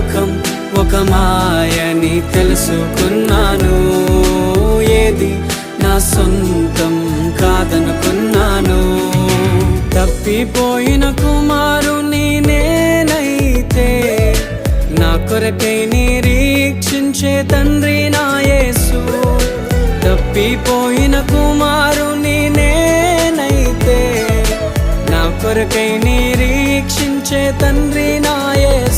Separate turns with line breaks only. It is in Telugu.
లోకం ఒక మాయని తెలుసుకున్నాను. ఏది నా సొంతం కాదనుకున్నాను. తప్పిపోయిన కుమారుని నేనైతే నా కొరకై నిరీక్షించే తండ్రి నా యేసు. తప్పిపోయిన కుమారుని నేనైతే నా కొరకై నిరీక్షించే తండ్రి నా యేసు.